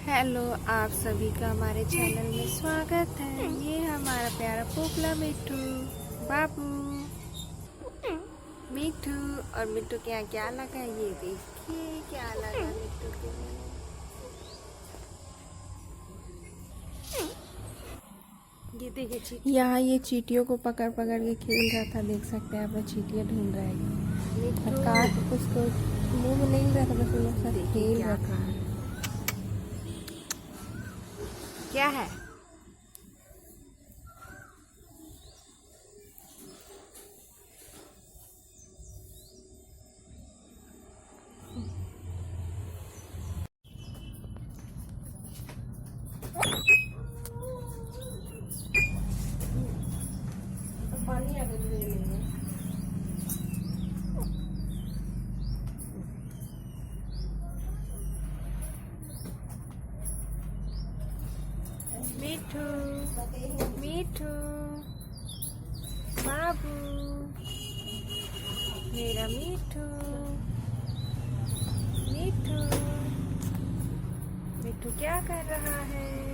Hello, आप सभी का हमारे चैनल में स्वागत है। ये हमारा प्यारा पोपला मिट्टू बाबू। मिट्टू और मिट्टू के यहाँ क्या लगा, ये देखिए क्या लगा मिट्टू के लिए। ये देखिए यहाँ ये चींटियों को पकड़ पकड़ के खेल रहा था, देख सकते हैं आप। चींटियाँ ढूंढ रहा है, काट उसको मुंह में नहीं रहा था, बस उन लोग साथ खेल रहा था। क्या है? पानी आ गया। मिठू मिठू बाबू, मेरा मिठू मिठू। मिठू क्या कर रहा है?